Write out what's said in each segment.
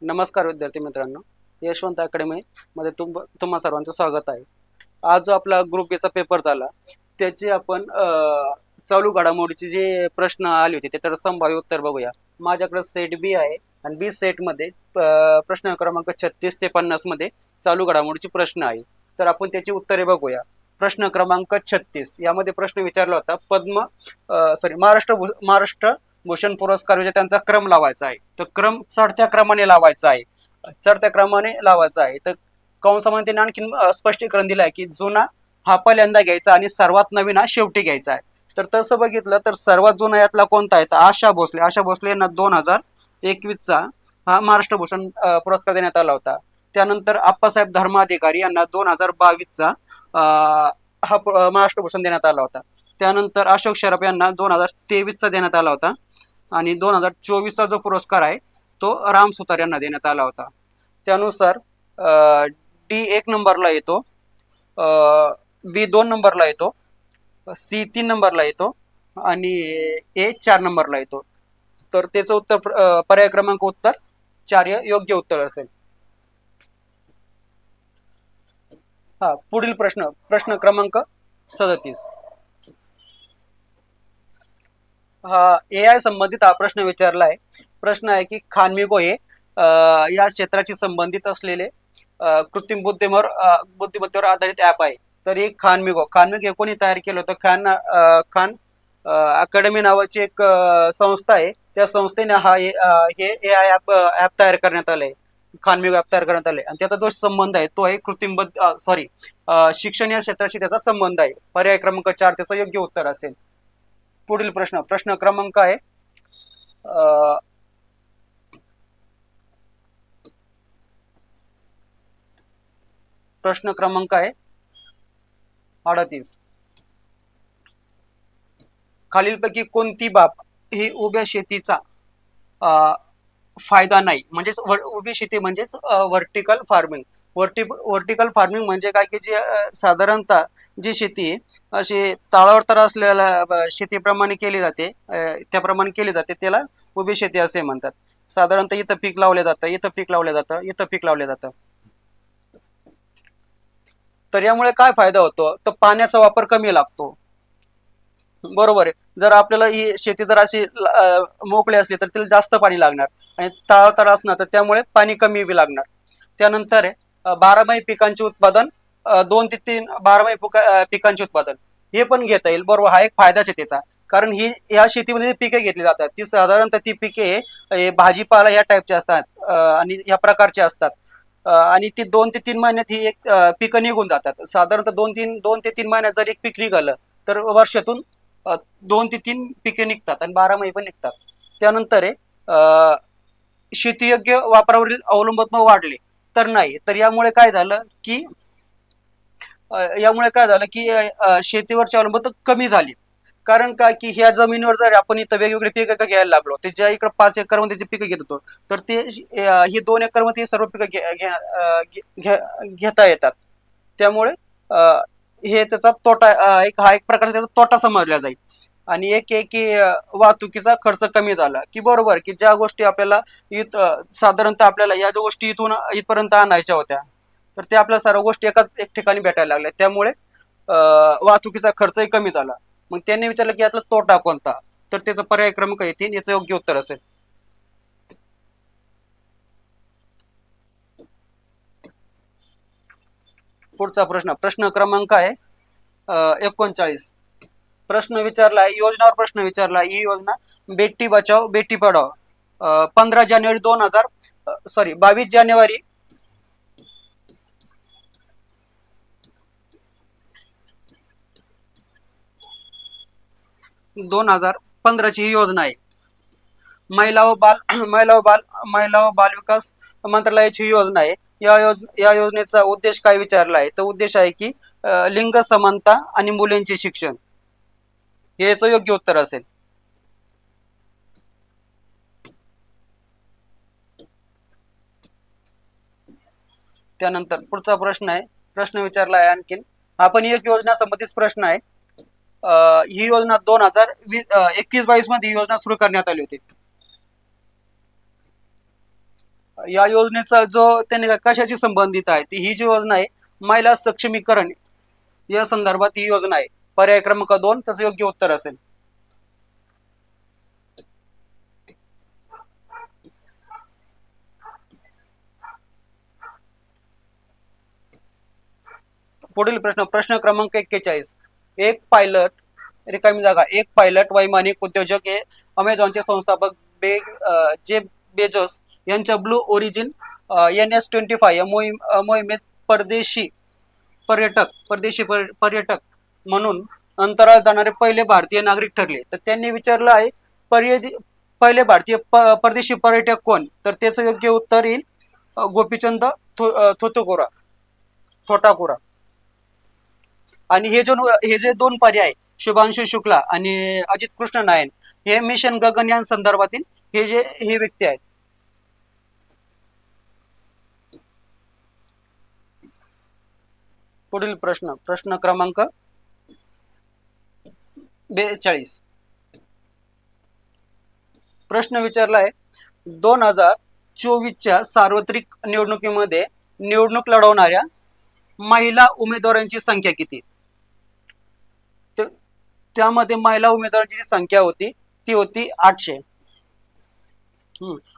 नमस्कार विद्यार्थी मित्रांनो, यशवंत अकॅडमी मध्ये तुम्हा सर्वांचं स्वागत आहे. आज जो आपला ग्रुप बीचा पेपर झाला त्याचे आपण चालू घडामोडीचे जे प्रश्न आले होते त्याच्यावर संभाव्य उत्तर बघूया. माझ्याकडे सेट बी आहे आणि बी सेटमध्ये प्रश्न क्रमांक 36 ते 50 मध्ये चालू घडामोडीचे प्रश्न आहे. तर आपण त्याची उत्तरे बघूया. प्रश्न क्रमांक 36 यामध्ये प्रश्न विचारला होता महाराष्ट्र भूषण पुरस्कार विजेत्यांचा क्रम लावायचा आहे. तर क्रम चढत्या क्रमाने लावायचा आहे. चढत्या क्रमाने लावायचा आहे. तर कंसामध्ये त्यांनी आणखी स्पष्टीकरण दिलं आहे की जुना हा पहिल्यांदा घ्यायचा आणि सर्वात नवीन हा शेवटी घ्यायचा आहे. तर तसं बघितलं तर सर्वात जुना यातला कोणता आहे तर आशा भोसले यांना 2021चा हा महाराष्ट्र भूषण पुरस्कार देण्यात आला होता. त्यानंतर आप्पासाहेब धर्माधिकारी यांना 2022चा हा महाराष्ट्र भूषण देण्यात आला होता. त्यानंतर अशोक सराफ यांना 2023चा देण्यात आला होता आणि 2024चा जो पुरस्कार आहे तो राम सुतार यांना देण्यात आला होता. त्यानुसार डी 1 नंबरला येतो, बी 2 नंबरला येतो, सी 3 नंबरला येतो आणि ए 4 नंबरला येतो. तर त्याचं उत्तर पर्याय क्रमांक उत्तर 4 योग्य उत्तर असेल. हा पुढील प्रश्न क्रमांक 37. हा AI संबंधित हा प्रश्न विचारला आहे. प्रश्न आहे की खानमिगो हे या क्षेत्राशी संबंधित असलेले कृत्रिम बुद्धिमत्तेवर आधारित ऍप आहे. तर एक खानमिगो हे कोणी तयार केलं होतं? खान अकॅडमी नावाची एक संस्था आहे. त्या संस्थेने हे AI ऍप तयार करण्यात आले. खानमिगो ऍप तयार करण्यात आले आणि त्याचा जो संबंध आहे तो आहे शिक्षण या क्षेत्राशी त्याचा संबंध आहे. पर्याय क्रमांक 4 त्याचं योग्य उत्तर असेल. पुढील प्रश्न क्रमांक आहे प्रश्न क्रमांक आहे 38. खालीलपैकी कोणती बाब ही उभ्या शेतीचा फायदा नाही? म्हणजेच उभी शेती म्हणजेच व्हर्टिकल फार्मिंग. व्हर्टिकल फार्मिंग म्हणजे काय की जे साधारणतः जी शेती अशी तळावर तर असलेल्या शेतीप्रमाणे केली जाते, त्याप्रमाणे केली जाते त्याला उभी शेती असे म्हणतात. साधारणतः इथं पीक लावलं जातं, इथं पीक लावलं जातं, इथं पीक लावलं जातं. तर यामुळे काय फायदा होतो तर पाण्याचा वापर कमी लागतो. बरोबर आहे. जर आपल्याला ही शेती जर अशी मोकळी असली तर तिला जास्त पाणी लागणार आणि तळावर असणार तर त्यामुळे पाणी कमी लागणार. त्यानंतर आहे बारामाही पिकांचे उत्पादन, 2 ते 3 बारामाही पिकांचे उत्पादन हे पण घेता येईल. बरोबर, हा एक फायदाच आहे त्याचा. कारण ही या शेतीमध्ये पिके घेतली जातात ती साधारणतः ती पिके भाजीपाला या टाईपचे असतात आणि या प्रकारचे असतात आणि ती 2 ते 3 महिन्यात ही एक पिकं निघून जातात. साधारणतः 2 ते 3 महिन्यात जर एक पीक निघालं तर वर्षातून 2 ते 3 पिके निघतात आणि बारामाही पण निघतात. त्यानंतर आहे शेतीयोग्य वापरावरील अवलंबत्व वाढले तर नाही. तर यामुळे काय झालं की शेतीवरची अवलंबत्व कमी झाली. कारण काय की ह्या जमिनीवर जर आपण इथं वेगवेगळे पिकं घ्यायला लागलो ते ज्या इकडे 5 एकर मध्ये जे पिकं घेत होतो तर ते ही 2 एकर मध्ये सर्व पिकं घेता येतात. त्यामुळे हे त्याचा तोटा हा एक प्रकारचा त्याचा तोटा समजला जाईल. आणि एक आहे की वाहतुकीचा खर्च कमी झाला की बरोबर की ज्या गोष्टी आपल्याला साधारणतः आपल्याला या ज्या गोष्टी इथपर्यंत आणायच्या होत्या तर त्या आपल्या सर्व गोष्टी एक ठिकाणी भेटायला लागल्या. त्यामुळे वाहतुकीचा खर्चही कमी झाला. मग त्यांनी विचारलं की यातला तोटा कोणता तर त्याचा पर्याय क्रमांक येतील याचं योग्य उत्तर असेल. पुढचा प्रश्न क्रमांक आहे 39. प्रश्न विचारला ही योजना बेटी बचाओ बेटी पढाओ 22 जानेवारी 2015ची ही योजना आहे. महिला व बाल विकास मंत्रालयाची ही योजना आहे. या योजनेचा उद्देश काय विचारला आहे तर उद्देश आहे की लिंग समानता आणि मुलींचे शिक्षण हे याचं योग्य उत्तर असेल. त्यानंतर पुढचा प्रश्न विचारला आहे आणखीन. आपण एक योजना संबंधित प्रश्न आहे. ही योजना 2021-22 मध्ये ही योजना सुरू करण्यात आली होती. या योजनेचा जो त्याने कशाशी संबंधित आहे, ती ही जी योजना आहे महिला सक्षमीकरण या संदर्भात ही योजना आहे. पर्याय क्रमांक 2 त्याचं योग्य उत्तर असेल. पुढील प्रश्न, प्रश्न क्रमांक 41. एक पायलट रिकामी जागा, एक पायलट वैमानिक उद्योजक हे अमेझॉनचे संस्थापक जेफ बेजोस यांच्या ब्लू ओरिजिन NS-25 या मोहिमेत परदेशी पर्यटक म्हणून अंतराळ जाणारे पहिले भारतीय नागरिक ठरले. तर त्यांनी विचारलं आहे पहिले भारतीय परदेशी पर्यटक कोण, तर त्याचं योग्य उत्तर येईल गोपीचंद थोटाकोरा. आणि हे जे दोन पर्याय शुभांशु शुक्ला आणि अजित कृष्ण नायन हे मिशन गगनयान संदर्भातील हे व्यक्ती आहेत. पुढील प्रश्न, प्रश्न क्रमांक 42. प्रश्न विचारला आहे 2024च्या सार्वत्रिक निवडणुकीमध्ये निवडणूक लढवणाऱ्या महिला उमेदवारांची संख्या किती. त्यामध्ये महिला उमेदवारांची जी संख्या होती ती होती 800.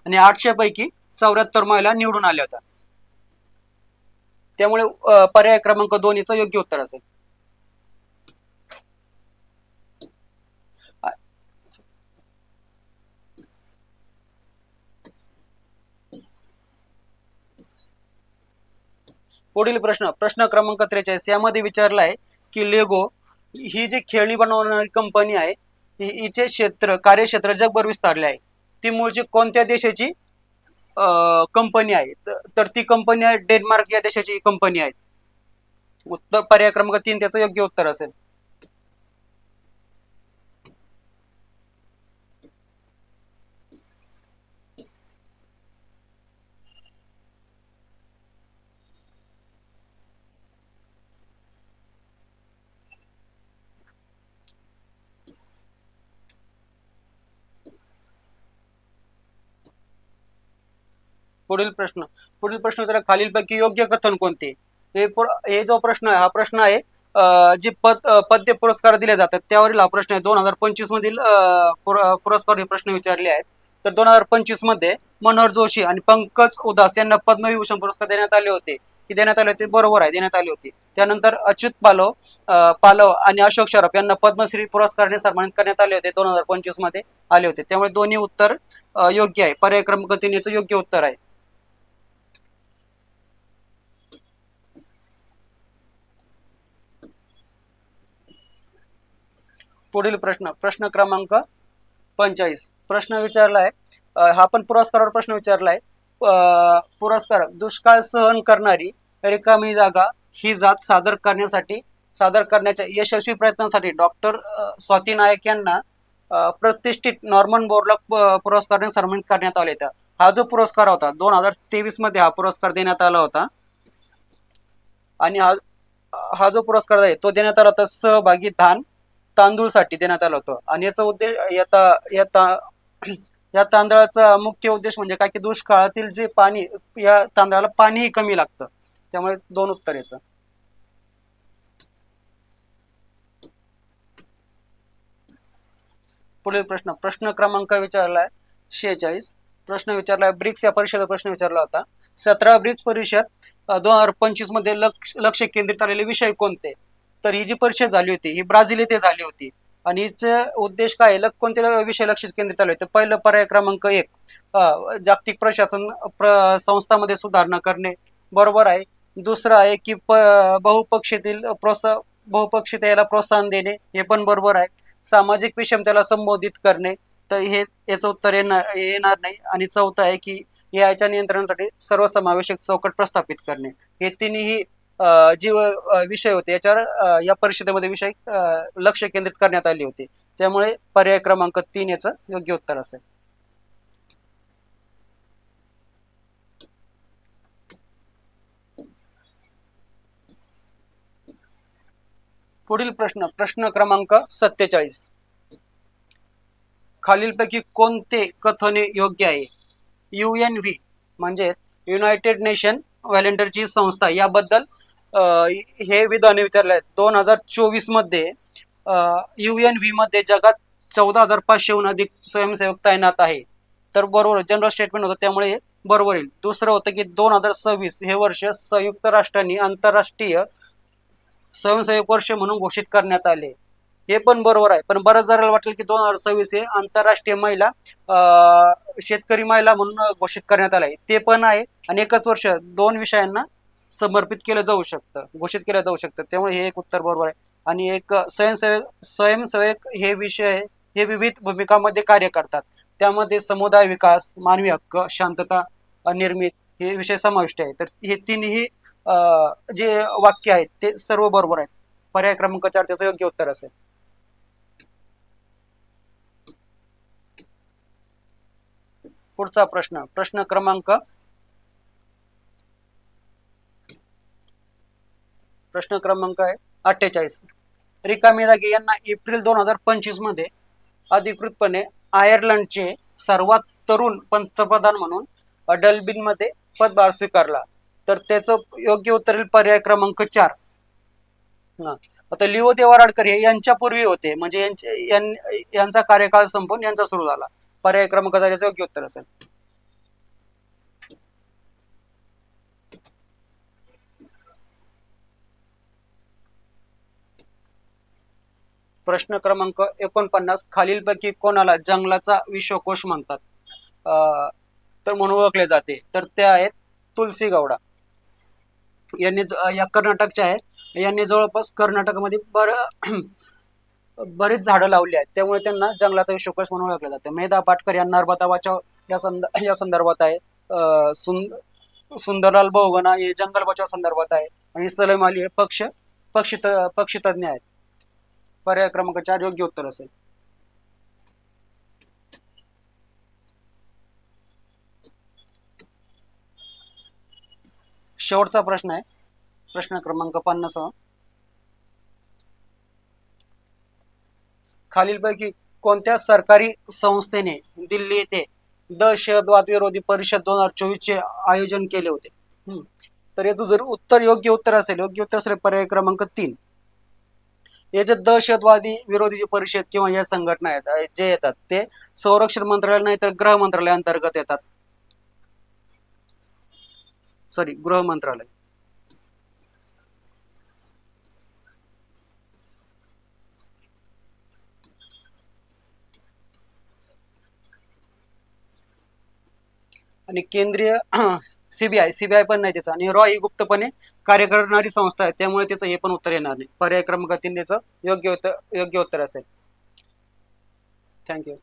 आणि 800 पैकी 74 महिला निवडून आल्या होत्या. त्यामुळे पर्याय क्रमांक 2 याचं योग्य उत्तर असेल. पुढील प्रश्न, प्रश्न क्रमांक 43. यामध्ये विचारला आहे की लेगो ही जी खेळणी बनवणारी कंपनी आहे हिचे कार्यक्षेत्र जगभर विस्तारले आहे. ती मूळची कोणत्या देशाची कंपनी आहे, तर ती कंपनी आहे डेन्मार्क या देशाची कंपनी आहे. उत्तर पर्याय क्रमांक 3 त्याचं योग्य उत्तर असेल. पुढील प्रश्न जरा खालीलपैकी योग्य कथन कोणते. हे जो प्रश्न आहे हा प्रश्न आहे जे पद्य पुरस्कार दिले जातात त्यावरील हा प्रश्न आहे. 2025 मधील पुरस्कार हे प्रश्न विचारले आहेत. तर 2025 मध्ये मनोहर जोशी आणि पंकज उदास यांना पद्मविभूषण पुरस्कार देण्यात आले होते. की देण्यात आले होते, बरोबर आहे, देण्यात आले होते. त्यानंतर अच्युत पालव आणि अशोक शराफ यांना पद्मश्री पुरस्काराने सन्मानित करण्यात आले होते, 2025 मध्ये आले होते. त्यामुळे दोन्ही उत्तर योग्य आहे. पर्याय क्रमांक 3 याचं योग्य उत्तर आहे. पुढील प्रश्न, प्रश्न क्रमांक 45. प्रश्न विचारला आहे हा पण पुरस्कारावर प्रश्न विचारला आहे. पुरस्कार, दुष्काळ सहन करणारी रिकामी जागा ही जात सादर करण्याच्या यशस्वी प्रयत्नासाठी डॉक्टर स्वाती नायक यांना प्रतिष्ठित नॉर्मन बोरलॉग पुरस्काराने सन्मानित करण्यात आले. हा जो पुरस्कार होता 2023 मध्ये हा पुरस्कार देण्यात आला होता. आणि हा जो पुरस्कार आहे तो देण्यात आला होता सहभागी तांदूळसाठी देण्यात आलं होतं. आणि याचा उद्देश या तांदळाचा मुख्य उद्देश म्हणजे काय की दुष्काळातील जे पाणी, या तांदळाला पाणीही कमी लागतं. त्यामुळे 2 उत्तर याचं. पुढील प्रश्न, प्रश्न क्रमांक विचारलाय 46. प्रश्न विचारलाय ब्रिक्स या परिषदेचा प्रश्न विचारला होता. 17 ब्रिक्स परिषद 2025 मध्ये लक्ष केंद्रित आलेले विषय कोणते. तर ही जी परिषद झाली होती ही ब्राझील येथे झाली होती. आणि हिचा उद्देश काय, कोणते विषय लक्ष केंद्रित आले होते. पहिलं पर्याय क्रमांक 1 जागतिक प्रशासन संस्थांमध्ये सुधारणा करणे, बरोबर आहे. दुसरं आहे की बहुपक्षीयतेला प्रोत्साहन देणे, हे पण बरोबर आहे. सामाजिक विषमतेला संबोधित करणे, तर याचं उत्तर येणार नाही. आणि चौथं आहे की याच्या नियंत्रणासाठी सर्वसमावेशक चौकट प्रस्थापित करणे. हे तिन्ही जी विषय होते याच्यावर या परिषदेमध्ये लक्ष केंद्रित करण्यात आले होते. त्यामुळे पर्याय क्रमांक 3 याचं योग्य उत्तर असेल. पुढील प्रश्न, प्रश्न क्रमांक 47. खालीलपैकी कोणते कथने योग्य आहे. UNV म्हणजे युनायटेड नेशन व्हॉलेंटियरची संस्था याबद्दल हे विधान विचारले आहेत. 2024 मध्ये UNV मध्ये जगात 14,500हून अधिक स्वयंसेवक तैनात आहे. तर बरोबर जनरल स्टेटमेंट होतं, त्यामुळे हे बरोबर येईल. दुसरं होतं की 2026 हे वर्ष संयुक्त राष्ट्रांनी आंतरराष्ट्रीय स्वयंसेवक वर्ष म्हणून घोषित करण्यात आले. हे पण बरोबर आहे, पण बऱ्याच जणांना वाटेल की 2026 हे आंतरराष्ट्रीय महिला शेतकरी महिला म्हणून घोषित करण्यात आले. ते पण आहे, आणि एकच वर्ष दोन विषयांना समर्पित केलं जाऊ शकतं, घोषित केलं जाऊ शकतं. त्यामुळे हे एक उत्तर बरोबर आहे. आणि एक स्वयंसेवक हे विषय हे विविध भूमिकांमध्ये कार्य करतात. त्यामध्ये समुदाय विकास, मानवी हक्क, शांतता निर्मित हे विषय समाविष्ट आहे. तर हे तिन्ही जे वाक्य आहेत ते सर्व बरोबर आहेत. पर्याय क्रमांक 4 त्याचं योग्य उत्तर असेल. पुढचा प्रश्न क्रमांक आहे 48. रिकामी जागे यांना एप्रिल 2025 मध्ये अधिकृतपणे आयर्लंडचे सर्वात तरुण पंतप्रधान म्हणून डल्बिन मध्ये पदभार स्वीकारला. तर त्याचं योग्य उत्तर येईल पर्याय क्रमांक 4. आता लिओ देवराडकर हे यांच्यापूर्वी होते, म्हणजे यांचा कार्यकाळ संपून यांचा सुरू झाला. पर्याय क्रमांक 4 याचं योग्य उत्तर असेल. प्रश्न क्रमांक 49. खालीलपैकी कोणाला जंगलाचा विश्वकोश म्हणतात तर म्हणून ओळखले जाते? तर ते आहेत तुलसी गौडा. यांनी या कर्नाटकच्या आहे. यांनी जवळपास कर्नाटकमध्ये बरेच झाडं लावली आहेत, त्यामुळे त्यांना जंगलाचा विश्वकोश म्हणून ओळखले जाते. मेधा पाटकर या नर्मदा बचाव या संदर्भात आहे. सुंदरलाल बहुगुणा हे जंगल बचाव संदर्भात आहे. आणि सलीम अली हे पक्षी तज्ञ आहेत. पर्याय क्रमांक 4 योग्य उत्तर असेल. शेवटचा प्रश्न आहे प्रश्न क्रमांक 50. खालीलपैकी कोणत्या सरकारी संस्थेने दिल्ली येथे दहशतवाद विरोधी परिषद 2024 चे आयोजन केले होते? तर याचं जर योग्य उत्तर असेल पर्याय क्रमांक 3. हे जे दहशतवादी विरोधी परिषद किंवा या संघटना आहेत जे येतात ते संरक्षण मंत्रालय नाही तर गृह मंत्रालय अंतर्गत येतात. गृह मंत्रालय. आणि केंद्रीय सीबीआय पण नाही त्याचा, आणि रॉ ही गुप्तपणे कार्य करणारी संस्था आहे, त्यामुळे त्याचं हे पण उत्तर येणार नाही. पर्याय क्रमांक 3 त्याचं योग्य उत्तर असेल. थँक्यू.